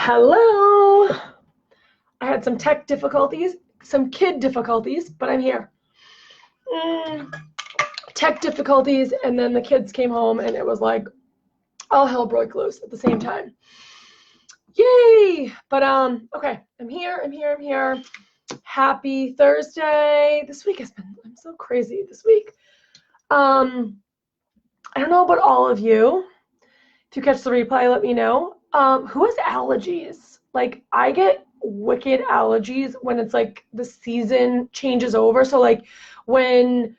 Hello. I had some tech difficulties, some kid difficulties, but I'm here. Tech difficulties, and then the kids came home, and it was like all hell broke loose at the same time. Yay! But okay, I'm here. Happy Thursday. This week I'm so crazy this week. I don't know about all of you. If you catch the replay, let me know. Who has allergies? Like, I get wicked allergies when it's like the season changes over. So like when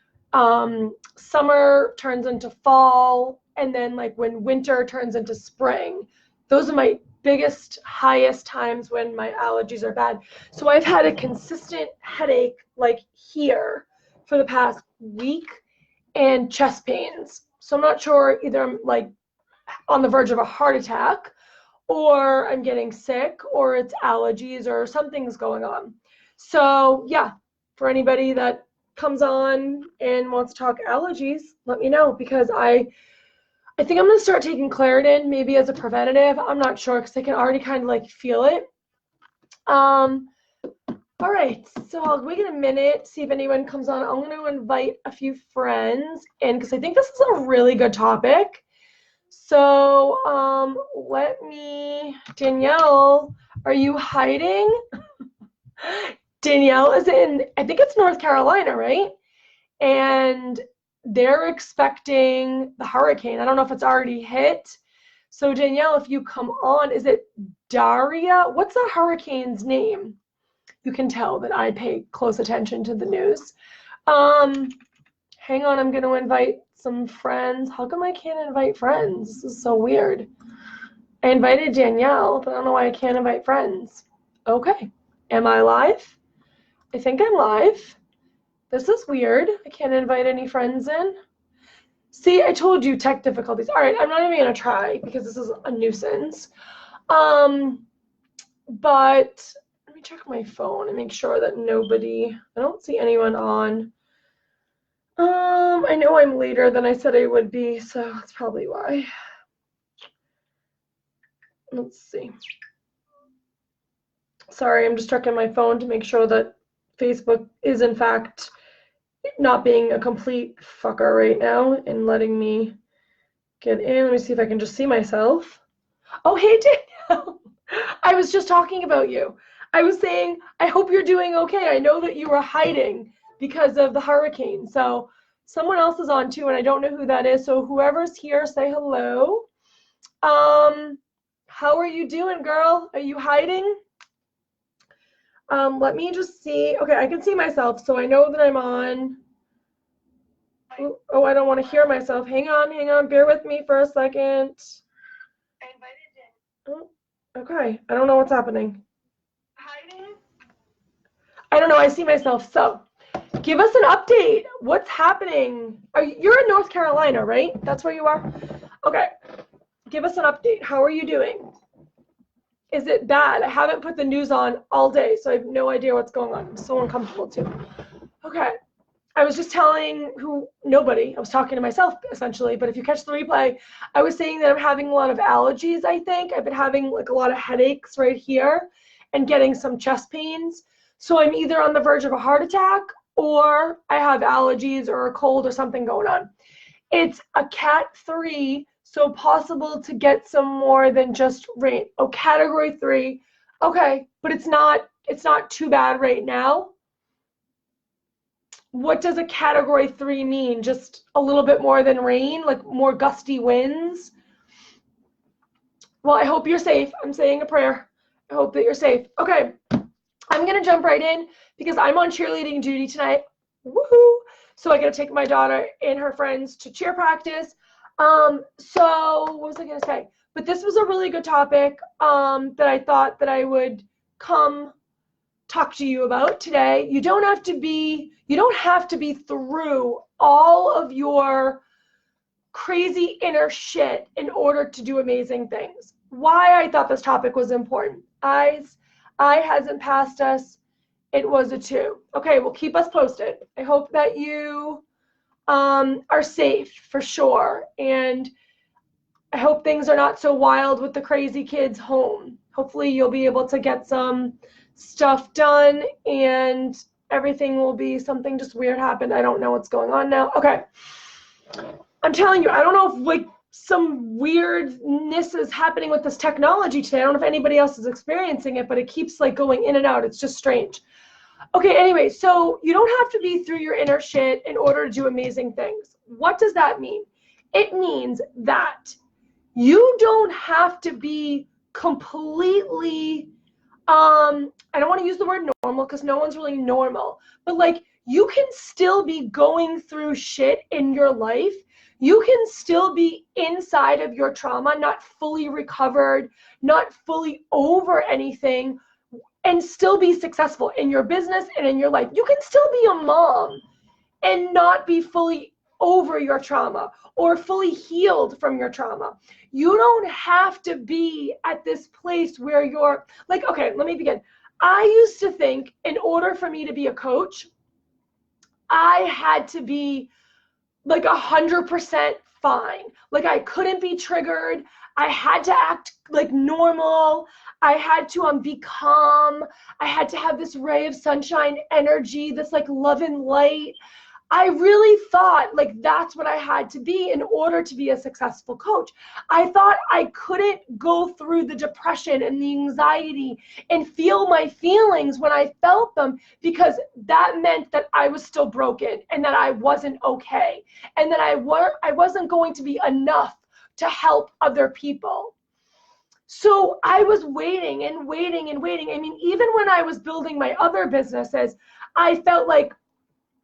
summer turns into fall, and then like when winter turns into spring, those are my biggest, highest times when my allergies are bad. So I've had a consistent headache like here for the past week and chest pains. So I'm not sure, either I'm like on the verge of a heart attack, or I'm getting sick, or it's allergies, or something's going on. So yeah, for anybody that comes on and wants to talk allergies, let me know, because I think I'm gonna start taking Claritin, maybe as a preventative. I'm not sure, because I can already kind of like feel it. All right, so I'll wait a minute, see if anyone comes on. I'm going to invite a few friends in, because I think this is a really good topic. So Danielle, are you hiding? Danielle is in, I think it's North Carolina, right? And they're expecting the hurricane. I don't know if it's already hit. So Danielle, if you come on, is it Daria? What's that hurricane's name? You can tell that I pay close attention to the news. Hang on, I'm going to invite some friends. How come I can't invite friends? This is so weird. I invited Danielle, but I don't know why I can't invite friends. Okay, am I live? I think I'm live. This is weird. I can't invite any friends in. See, I told you, tech difficulties. All right, I'm not even going to try, because this is a nuisance. But let me check my phone and make sure that I don't see anyone on. I know I'm later than I said I would be, so that's probably why. Let's see. Sorry, I'm just checking my phone to make sure that Facebook is in fact not being a complete fucker right now and letting me get in. Let me see if I can just see myself. Oh, hey, Danielle. I was just talking about you. I was saying, I hope you're doing okay. I know that you were hiding because of the hurricane. So someone else is on too, and I don't know who that is. So whoever's here, say hello. How are you doing, girl? Are you hiding? Let me just see. Okay, I can see myself, so I know that I'm on. Oh, I don't want to hear myself. Hang on. Bear with me for a second. I invited you. Oh, okay. I don't know what's happening. Hiding? I don't know. I see myself. So give us an update. What's happening? You're in North Carolina, right? That's where you are? Okay. Give us an update. How are you doing? Is it bad? I haven't put the news on all day, so I have no idea what's going on. I'm so uncomfortable too. Okay. I was just telling nobody. I was talking to myself, essentially. But if you catch the replay, I was saying that I'm having a lot of allergies, I think. I've been having like a lot of headaches right here and getting some chest pains. So I'm either on the verge of a heart attack, or I have allergies or a cold or something going on. It's a Cat 3, so possible to get some more than just rain. Oh, Category 3. Okay, but it's not too bad right now. What does a Category 3 mean? Just a little bit more than rain, like more gusty winds? Well, I hope you're safe. I'm saying a prayer. I hope that you're safe. Okay, I'm going to jump right in because I'm on cheerleading duty tonight. Woohoo! So I got to take my daughter and her friends to cheer practice. So what was I going to say? But this was a really good topic that I thought that I would come talk to you about today. You don't have to be through all of your crazy inner shit in order to do amazing things. Why I thought this topic was important. I hasn't passed us. It was a 2. Okay, well, keep us posted. I hope that you are safe for sure. And I hope things are not so wild with the crazy kids home. hopefully you'll be able to get some stuff done and everything will be something just weird happened. I don't know what's going on now. Okay. I'm telling you, I don't know if like some weirdness is happening with this technology today. I don't know if anybody else is experiencing it, but it keeps like going in and out. It's just strange. Okay, anyway, so you don't have to be through your inner shit in order to do amazing things. What does that mean? It means that you don't have to be completely, I don't want to use the word normal because no one's really normal, but like you can still be going through shit in your life. You can still be inside of your trauma, not fully recovered, not fully over anything, and still be successful in your business and in your life. You can still be a mom and not be fully over your trauma or fully healed from your trauma. You don't have to be at this place where you're like, okay, let me begin. I used to think in order for me to be a coach, I had to be like 100% fine. Like I couldn't be triggered. I had to act like normal. I had to be calm. I had to have this ray of sunshine energy, this like love and light. I really thought like that's what I had to be in order to be a successful coach. I thought I couldn't go through the depression and the anxiety and feel my feelings when I felt them because that meant that I was still broken and that I wasn't okay and that I wasn't going to be enough to help other people. So I was waiting and waiting and waiting. I mean, even when I was building my other businesses, I felt like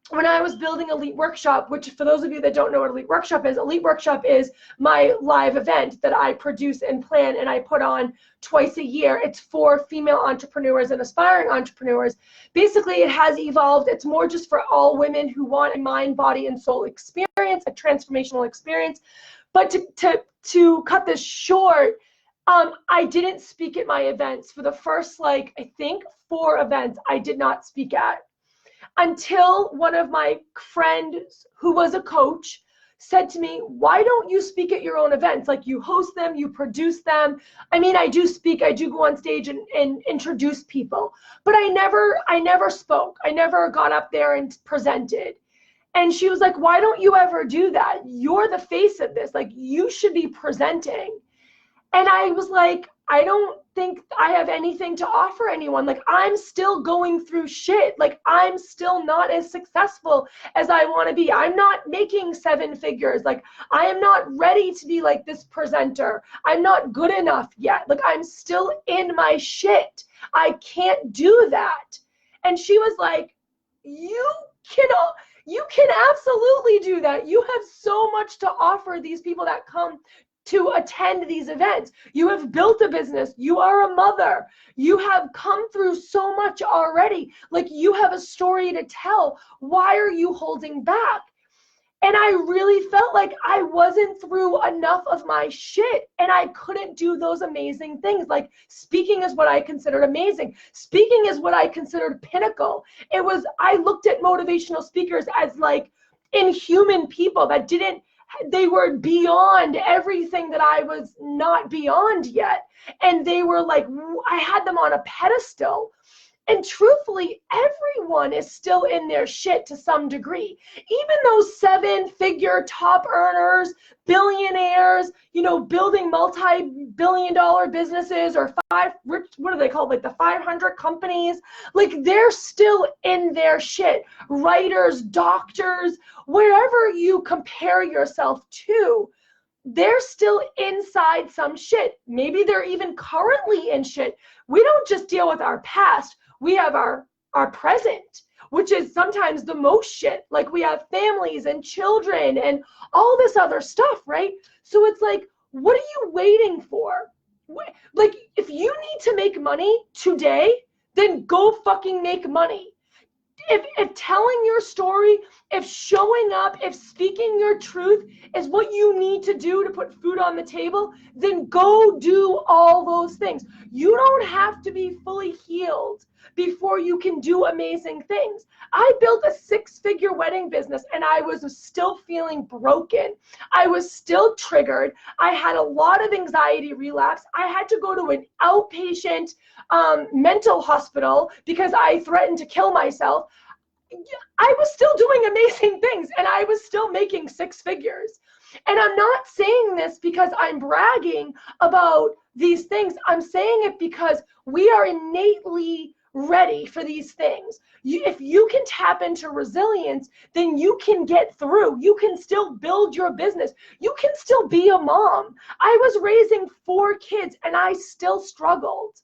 when I was building Elite Workshop, which for those of you that don't know what Elite Workshop is my live event that I produce and plan and I put on twice a year. It's for female entrepreneurs and aspiring entrepreneurs. Basically, it has evolved. It's more just for all women who want a mind, body, and soul experience, a transformational experience. But to cut this short, I didn't speak at my events. For the first, I think 4 events, I did not speak at. Until one of my friends who was a coach said to me, why don't you speak at your own events? Like you host them, you produce them. I mean, I do speak, I do go on stage and introduce people, but I never spoke. I never got up there and presented. And she was like, why don't you ever do that? You're the face of this. Like you should be presenting. And I was like, I don't think I have anything to offer anyone. Like I'm still going through shit. Like I'm still not as successful as I want to be. I'm not making 7 figures. Like I am not ready to be like this presenter. I'm not good enough yet. Like I'm still in my shit. I can't do that. And she was like, you can absolutely do that. You have so much to offer these people that come to attend these events. You have built a business. You are a mother. You have come through so much already. Like you have a story to tell. Why are you holding back? And I really felt like I wasn't through enough of my shit and I couldn't do those amazing things. Like speaking is what I considered amazing. Speaking is what I considered pinnacle. I looked at motivational speakers as like inhuman people that they were beyond everything that I was not beyond yet. And they were like, I had them on a pedestal. And truthfully, everyone is still in their shit to some degree. Even those 7-figure top earners, billionaires, building multi-billion-dollar businesses or what are they called? Like the 500 companies, like they're still in their shit. Writers, doctors, wherever you compare yourself to, they're still inside some shit. Maybe they're even currently in shit. We don't just deal with our past. We have our present, which is sometimes the most shit. Like we have families and children and all this other stuff, right? So it's like, what are you waiting for? Like if you need to make money today, then go fucking make money. If telling your story, if showing up, if speaking your truth is what you need to do to put food on the table, then go do all those things. You don't have to be fully healed before you can do amazing things. I built a 6-figure wedding business and I was still feeling broken. I was still triggered. I had a lot of anxiety relapse. I had to go to an outpatient mental hospital because I threatened to kill myself. I was still doing amazing things and I was still making 6 figures. And I'm not saying this because I'm bragging about these things. I'm saying it because we are innately ready for these things. If you can tap into resilience, then you can get through. You can still build your business. You can still be a mom. I was raising 4 kids and I still struggled.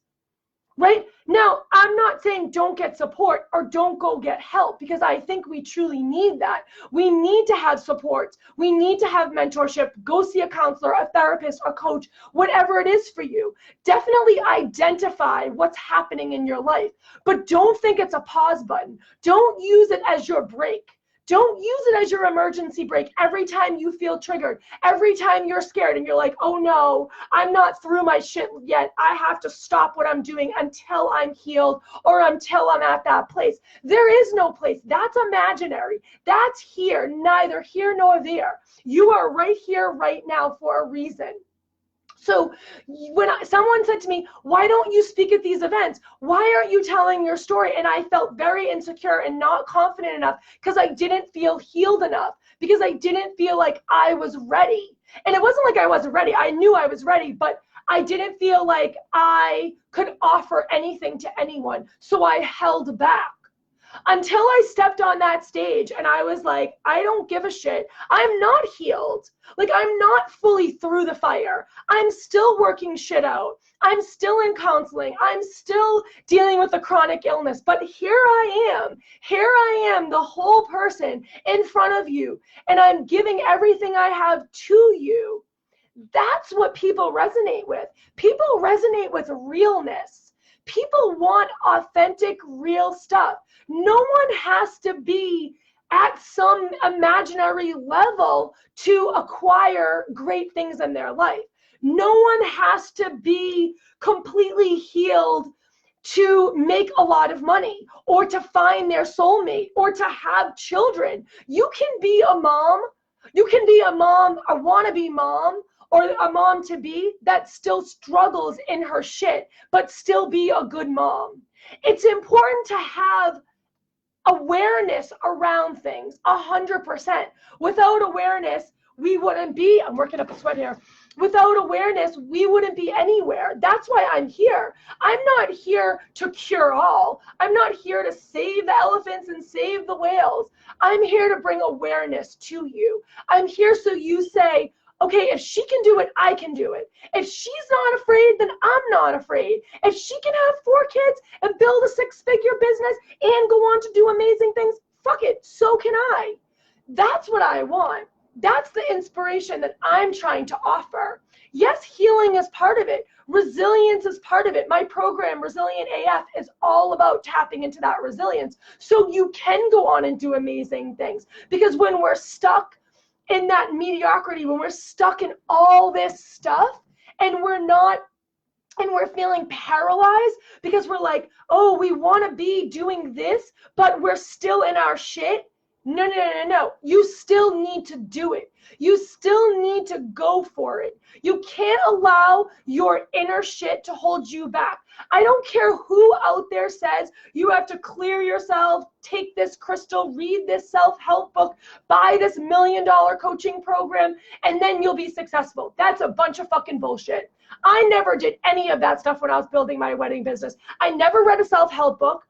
Right? Now, I'm not saying don't get support or don't go get help, because I think we truly need that. We need to have support. We need to have mentorship. Go see a counselor, a therapist, a coach, whatever it is for you. Definitely identify what's happening in your life, but don't think it's a pause button. Don't use it as your break. Don't use it as your emergency brake every time you feel triggered, every time you're scared and you're like, oh no, I'm not through my shit yet. I have to stop what I'm doing until I'm healed or until I'm at that place. There is no place. That's imaginary. That's here, neither here nor there. You are right here, right now for a reason. So when someone said to me, why don't you speak at these events? Why aren't you telling your story? And I felt very insecure and not confident enough because I didn't feel healed enough, because I didn't feel like I was ready. And it wasn't like I wasn't ready. I knew I was ready, but I didn't feel like I could offer anything to anyone. So I held back. Until I stepped on that stage and I was like, I don't give a shit. I'm not healed. Like, I'm not fully through the fire. I'm still working shit out. I'm still in counseling. I'm still dealing with a chronic illness. But here I am. Here I am, the whole person in front of you. And I'm giving everything I have to you. That's what people resonate with. People resonate with realness. People want authentic, real stuff. No one has to be at some imaginary level to acquire great things in their life. No one has to be completely healed to make a lot of money or to find their soulmate or to have children. You can be a mom. You can be a mom, a wannabe mom, or a mom to be that still struggles in her shit, but still be a good mom. It's important to have awareness around things, 100%. Without awareness, we wouldn't be, I'm working up a sweat here. Without awareness, we wouldn't be anywhere. That's why I'm here. I'm not here to cure all. I'm not here to save the elephants and save the whales. I'm here to bring awareness to you. I'm here so you say, okay, if she can do it, I can do it. If she's not afraid, then I'm not afraid. If she can have 4 kids and build a 6-figure business and go on to do amazing things, fuck it, so can I. That's what I want. That's the inspiration that I'm trying to offer. Yes, healing is part of it. Resilience is part of it. My program, Resilient AF, is all about tapping into that resilience so you can go on and do amazing things. Because when we're stuck in that mediocrity, when we're stuck in all this stuff and we're feeling paralyzed because we're like, oh, we want to be doing this, but we're still in our shit. No. You still need to do it. You still need to go for it. You can't allow your inner shit to hold you back. I don't care who out there says you have to clear yourself, take this crystal, read this self-help book, buy this $1 million coaching program, and then you'll be successful. That's a bunch of fucking bullshit. I never did any of that stuff when I was building my wedding business. I never read a self-help book.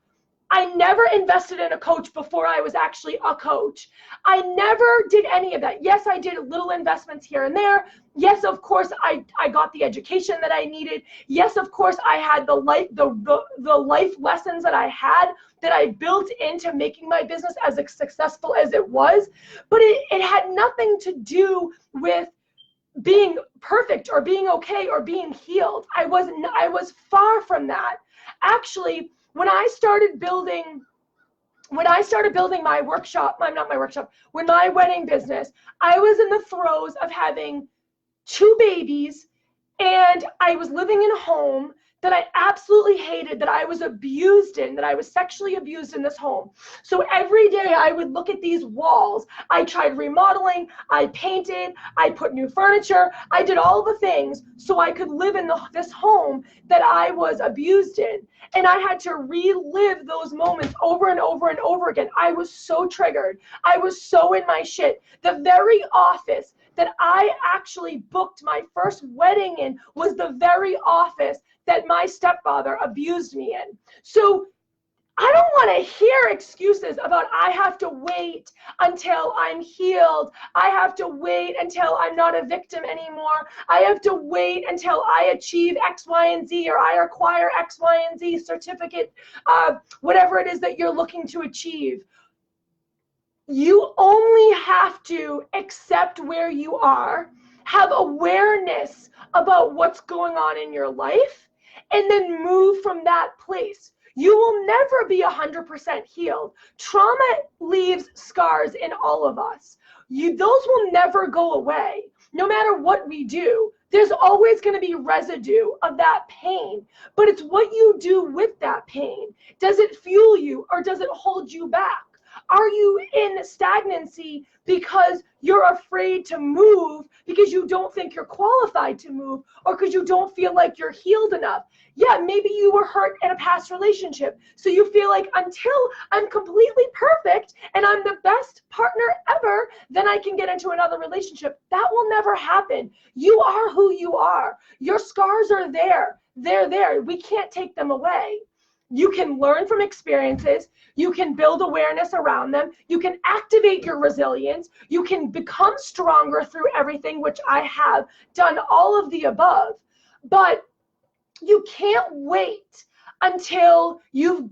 I never invested in a coach before I was actually a coach. I never did any of that. Yes, I did little investments here and there. Yes, of course, I got the education that I needed. Yes, of course, I had the life lessons that I had that I built into making my business as successful as it was. But it had nothing to do with being perfect or being okay or being healed. I was far from that. Actually, when my wedding business, I was in the throes of having 2 babies, and I was living in a home that I absolutely hated, that I was abused in, that I was sexually abused in this home. So every day I would look at these walls. I tried remodeling, I painted, I put new furniture, I did all the things so I could live in this home that I was abused in. And I had to relive those moments over and over and over again. I was so triggered. I was so in my shit. The very office that I actually booked my first wedding in was the very office that my stepfather abused me in. So I don't want to hear excuses about I have to wait until I'm healed. I have to wait until I'm not a victim anymore. I have to wait until I achieve X, Y, and Z, or I acquire X, Y, and Z certificate, whatever it is that you're looking to achieve. You only have to accept where you are, have awareness about what's going on in your life, and then move from that place. You will never be 100% healed. Trauma leaves scars in all of us. Those will never go away. No matter what we do, there's always going to be residue of that pain. But it's what you do with that pain. Does it fuel you or does it hold you back? Are you in stagnancy because you're afraid to move because you don't think you're qualified to move, or because you don't feel like you're healed enough? Yeah, maybe you were hurt in a past relationship. So you feel like until I'm completely perfect and I'm the best partner ever, then I can get into another relationship. That will never happen. You are who you are. Your scars are there. They're there. We can't take them away. You can learn from experiences. You can build awareness around them. You can activate your resilience. You can become stronger through everything, which I have done all of the above. But you can't wait until you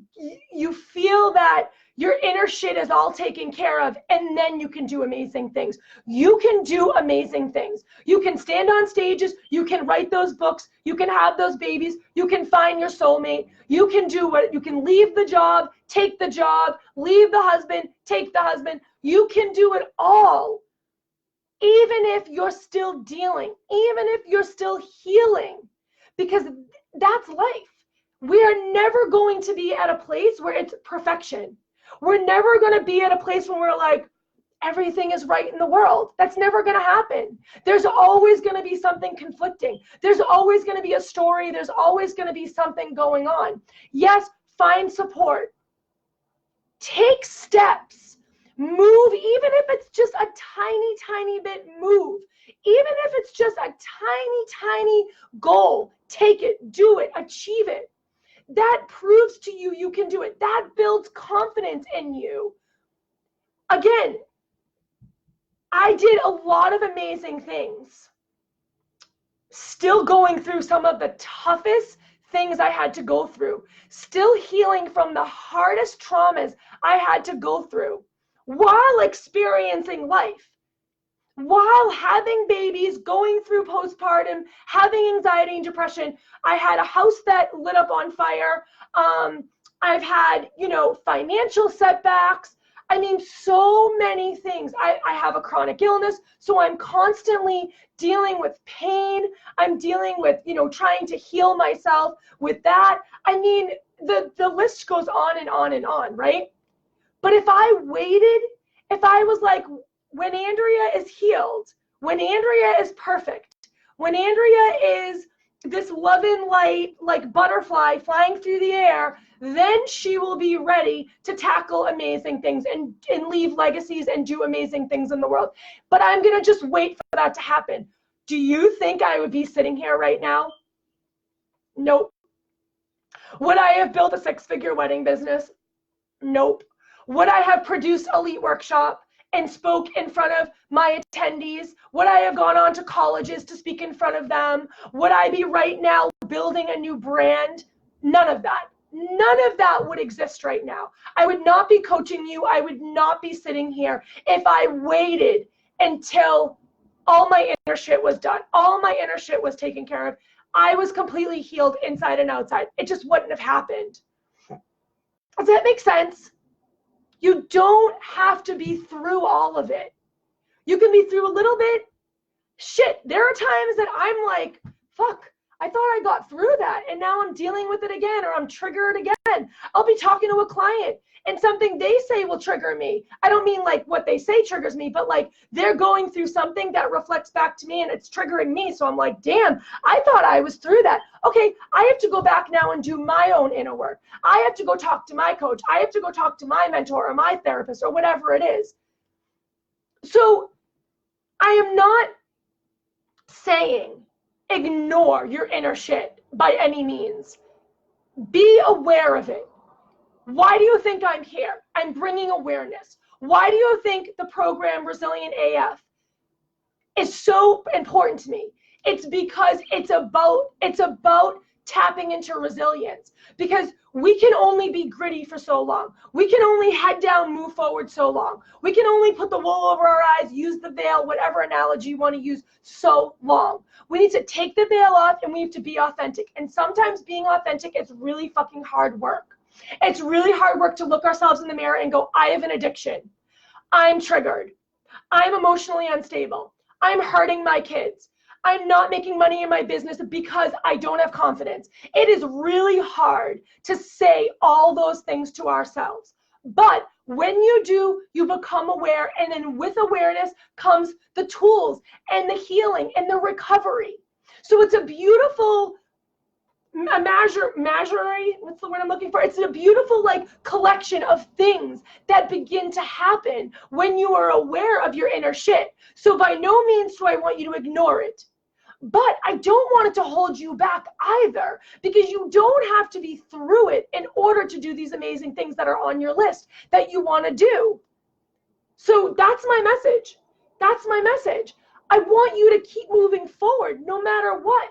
feel that your inner shit is all taken care of, and then you can do amazing things. You can do amazing things. You can stand on stages. You can write those books. You can have those babies. You can find your soulmate. You can do what, you can leave the job, take the job, leave the husband, take the husband. You can do it all. Even if you're still dealing, even if you're still healing, because that's life. We are never going to be at a place where it's perfection. We're never going to be at a place when we're like, everything is right in the world. That's never going to happen. There's always going to be something conflicting. There's always going to be a story. There's always going to be something going on. Yes, find support. Take steps. Move, even if it's just a tiny, tiny bit, move. Even if it's just a tiny, tiny goal, take it, do it, achieve it. That proves to you you can do it. That builds confidence in you. Again, I did a lot of amazing things. Still going through some of the toughest things I had to go through. Still healing from the hardest traumas I had to go through while experiencing life. While having babies, going through postpartum, having anxiety and depression. I had a house that lit up on fire. I've had, financial setbacks. I mean, so many things. I have a chronic illness, so I'm constantly dealing with pain. I'm dealing with, trying to heal myself with that. I mean, the list goes on and on and on, right? But if I waited, if I was like, when Andrea is healed, when Andrea is perfect, when Andrea is this love and light, like butterfly flying through the air, then she will be ready to tackle amazing things and leave legacies and do amazing things in the world. But I'm going to just wait for that to happen. Do you think I would be sitting here right now? Nope. Would I have built a 6-figure wedding business? Nope. Would I have produced Elite Workshop and spoke in front of my attendees? Would I have gone on to colleges to speak in front of them? Would I be right now building a new brand? None of that. None of that would exist right now. I would not be coaching you. I would not be sitting here if I waited until all my inner shit was done. All my inner shit was taken care of. I was completely healed inside and outside. It just wouldn't have happened. Does that make sense? You don't have to be through all of it. You can be through a little bit. Shit, there are times that I'm like, fuck, I thought I got through that, and now I'm dealing with it again, or I'm triggered again. I'll be talking to a client and something they say will trigger me. I don't mean like what they say triggers me, but like they're going through something that reflects back to me and it's triggering me. So I'm like, damn, I thought I was through that. Okay, I have to go back now and do my own inner work. I have to go talk to my coach. I have to go talk to my mentor or my therapist or whatever it is. So I am not saying ignore your inner shit by any means. Be aware of it. Why do you think I'm here? I'm bringing awareness. Why do you think the program Resilient AF is so important to me? It's because it's about tapping into resilience, because we can only be gritty for so long. We can only head down, move forward so long. We can only put the wool over our eyes, use the veil, whatever analogy you want to use, so long. We need to take the veil off and we have to be authentic. And sometimes being authentic is really fucking hard work. It's really hard work to look ourselves in the mirror and go, I have an addiction. I'm triggered. I'm emotionally unstable. I'm hurting my kids. I'm not making money in my business because I don't have confidence. It is really hard to say all those things to ourselves. But when you do, you become aware, and then with awareness comes the tools and the healing and the recovery. So it's a beautiful menagerie, what's the word I'm looking for? It's a beautiful like collection of things that begin to happen when you are aware of your inner shit. So by no means do I want you to ignore it, but I don't want it to hold you back either, because you don't have to be through it in order to do these amazing things that are on your list that you want to do. So that's my message. That's my message. I want you to keep moving forward no matter what.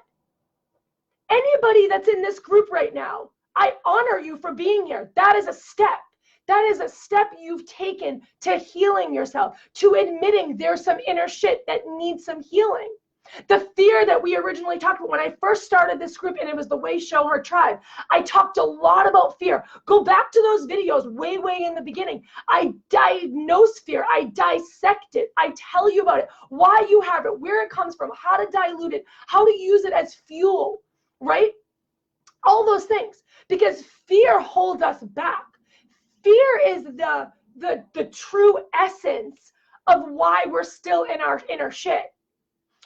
Anybody that's in this group right now, I honor you for being here. That is a step. That is a step you've taken to healing yourself, to admitting there's some inner shit that needs some healing. The fear that we originally talked about when I first started this group, and it was the Way Show Her Tribe, I talked a lot about fear. Go back to those videos way in the beginning. I diagnose fear. I dissect it. I tell you about it, why you have it, where it comes from, how to dilute it, how to use it as fuel. Right? All those things, because fear holds us back. Fear is the true essence of why we're still in our inner shit.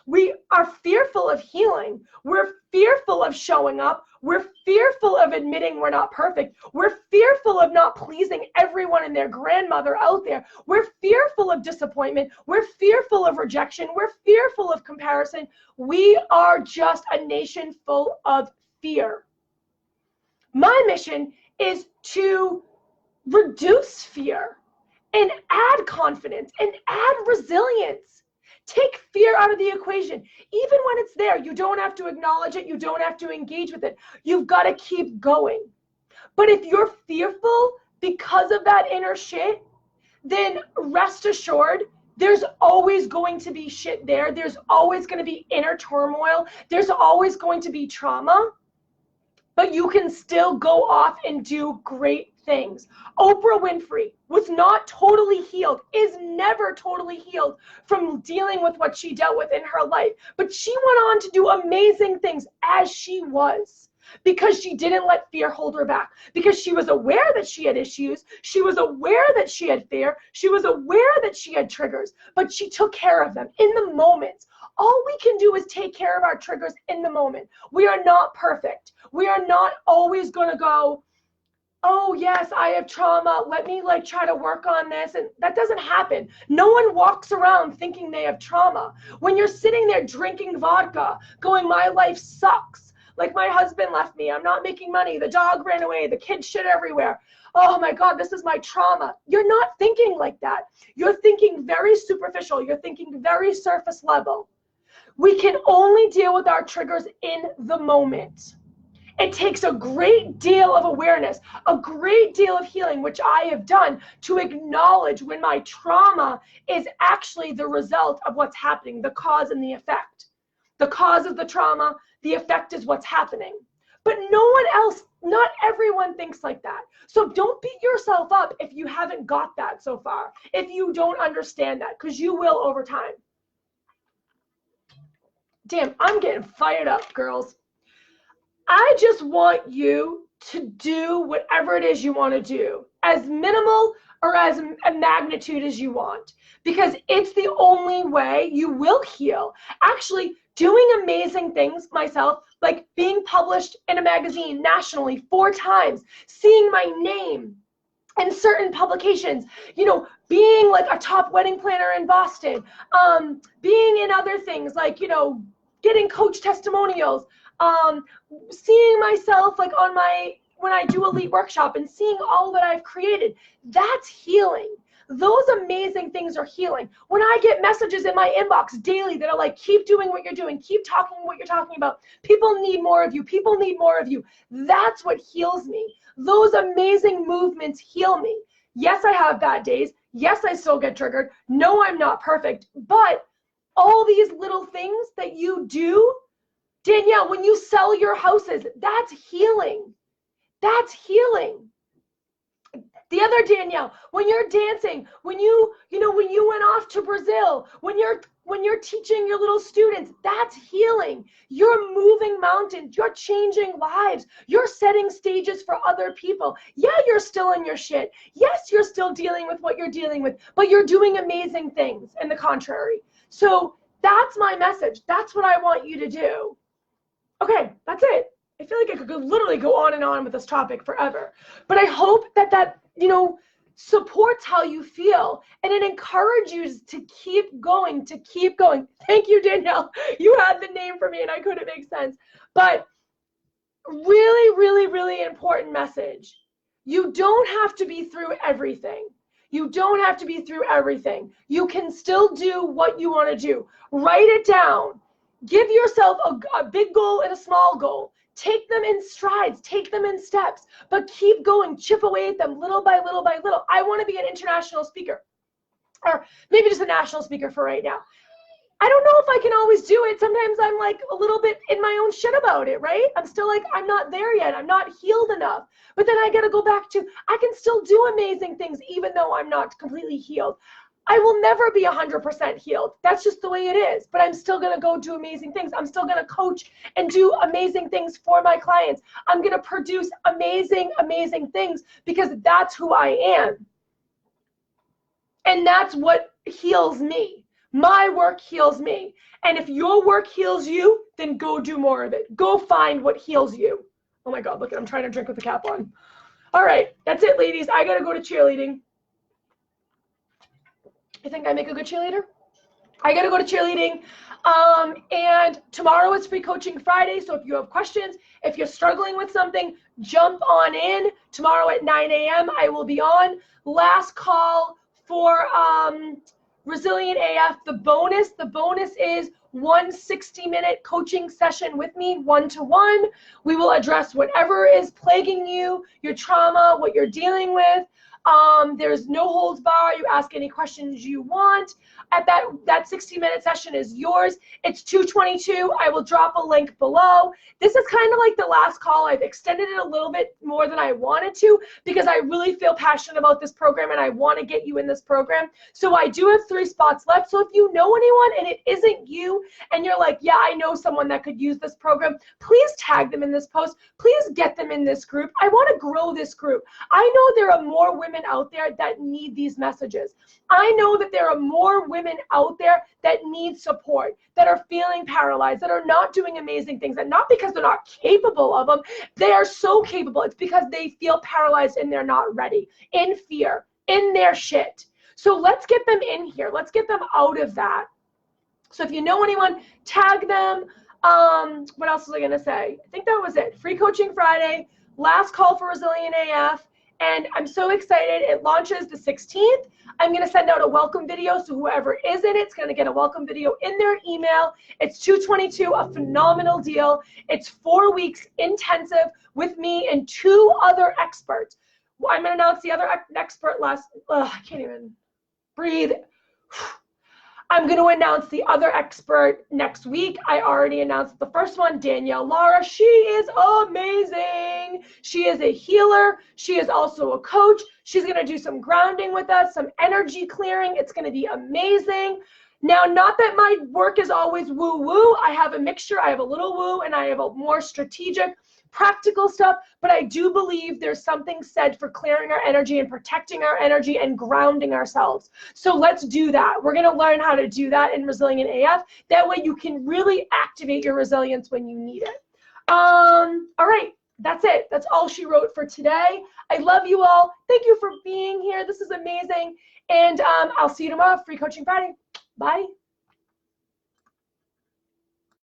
We are fearful of healing. We're fearful of showing up. We're fearful of admitting we're not perfect. We're fearful of not pleasing everyone and their grandmother out there. We're fearful of disappointment. We're fearful of rejection. We're fearful of comparison. We are just a nation full of fear. My mission is to reduce fear and add confidence and add resilience. Take fear out of the equation. Even when it's there, you don't have to acknowledge it. You don't have to engage with it. You've got to keep going. But if you're fearful because of that inner shit, then rest assured, there's always going to be shit there. There's always going to be inner turmoil. There's always going to be trauma. But you can still go off and do great things. Oprah Winfrey was not totally healed, is never totally healed from dealing with what she dealt with in her life. But she went on to do amazing things as she was, because she didn't let fear hold her back, because she was aware that she had issues. She was aware that she had fear. She was aware that she had triggers, but she took care of them in the moment. All we can do is take care of our triggers in the moment. We are not perfect. We are not always going to go, oh yes, I have trauma, let me like try to work on this. And that doesn't happen. No one walks around thinking they have trauma. When you're sitting there drinking vodka, going, my life sucks. Like, my husband left me, I'm not making money, the dog ran away, the kids shit everywhere. Oh my God, this is my trauma. You're not thinking like that. You're thinking very superficial. You're thinking very surface level. We can only deal with our triggers in the moment. It takes a great deal of awareness, a great deal of healing, which I have done, to acknowledge when my trauma is actually the result of what's happening, the cause and the effect. The cause is the trauma, the effect is what's happening. But no one else, not everyone thinks like that. So don't beat yourself up if you haven't got that so far, if you don't understand that, because you will over time. Damn, I'm getting fired up, girls. I just want you to do whatever it is you want to do, as minimal or as a magnitude as you want, because it's the only way you will heal. Actually, doing amazing things myself, like being published in a magazine nationally 4 times, seeing my name in certain publications, being like a top wedding planner in Boston, being in other things like, getting coach testimonials, seeing myself like when I do Elite Workshop and seeing all that I've created, that's healing. Those amazing things are healing. When I get messages in my inbox daily that are like, keep doing what you're doing, keep talking what you're talking about, people need more of you, people need more of you, that's what heals me. Those amazing movements heal me. Yes, I have bad days. Yes, I still get triggered. No, I'm not perfect. But all these little things that you do, Danielle, when you sell your houses, that's healing. That's healing. The other Danielle, when you're dancing, when you went off to Brazil, when you're teaching your little students, that's healing. You're moving mountains, you're changing lives, you're setting stages for other people. Yeah, you're still in your shit. Yes, you're still dealing with what you're dealing with, but you're doing amazing things in the contrary. So that's my message. That's what I want you to do. Okay, that's it. I feel like I could literally go on and on with this topic forever, but I hope that supports how you feel and it encourages you to keep going, Thank you, Danielle. You had the name for me and I couldn't make sense, but really, really, really important message. You don't have to be through everything. You don't have to be through everything. You can still do what you want to do. Write it down. Give yourself a big goal and a small goal. Take them in strides, take them in steps, but keep going, chip away at them little by little by little. I want to be an international speaker, or maybe just a national speaker for right now. I don't know if I can always do it. Sometimes I'm like a little bit in my own shit about it, right? I'm still like, I'm not there yet. I'm not healed enough. But then I got to go back to, I can still do amazing things even though I'm not completely healed. I will never be 100% healed. That's just the way it is. But I'm still going to go do amazing things. I'm still going to coach and do amazing things for my clients. I'm going to produce amazing, amazing things because that's who I am. And that's what heals me. My work heals me. And if your work heals you, then go do more of it. Go find what heals you. Oh my God, look, I'm trying to drink with the cap on. All right, that's it, ladies. I got to go to cheerleading. You think I make a good cheerleader? I got to go to cheerleading. And tomorrow is Free Coaching Friday. So if you have questions, if you're struggling with something, jump on in. Tomorrow at 9 a.m. I will be on. Last call for Resilient AF. The bonus is 1 60-minute coaching session with me, one-to-one. We will address whatever is plaguing you, your trauma, what you're dealing with. There's no holds bar. You ask any questions you want. At that 60-minute session is yours. It's $222. I will drop a link below. This is kind of like the last call. I've extended it a little bit more than I wanted to because I really feel passionate about this program and I want to get you in this program. So I do have 3 spots left. So if you know anyone and it isn't you and you're like, yeah, I know someone that could use this program, please tag them in this post. Please get them in this group. I want to grow this group. I know there are more women out there that need these messages. I know that there are more women out there that need support, that are feeling paralyzed, that are not doing amazing things, and not because they're not capable of them. They are so capable. It's because they feel paralyzed and they're not ready, in fear, in their shit. So let's get them in here. Let's get them out of that. So if you know anyone, tag them. What else was I going to say? I think that was it. Free Coaching Friday, last call for Resilient AF. And I'm so excited. It launches the 16th. I'm going to send out a welcome video. So whoever is in it's going to get a welcome video in their email. It's $222, a phenomenal deal. It's 4 weeks intensive with me and 2 other experts. I'm going to announce the other expert I can't even breathe. I'm going to announce the other expert next week. I already announced the first one, Danielle Lara. She is amazing. She is a healer. She is also a coach. She's going to do some grounding with us, some energy clearing. It's going to be amazing. Now, not that my work is always woo-woo. I have a mixture. I have a little woo and I have a more strategic, practical stuff, but I do believe there's something said for clearing our energy and protecting our energy and grounding ourselves. So let's do that. We're going to learn how to do that in Resilient AF. That way you can really activate your resilience when you need it. All right, that's it. That's all she wrote for today. I love you all. Thank you for being here. This is amazing. And I'll see you tomorrow, Free Coaching Friday. Bye.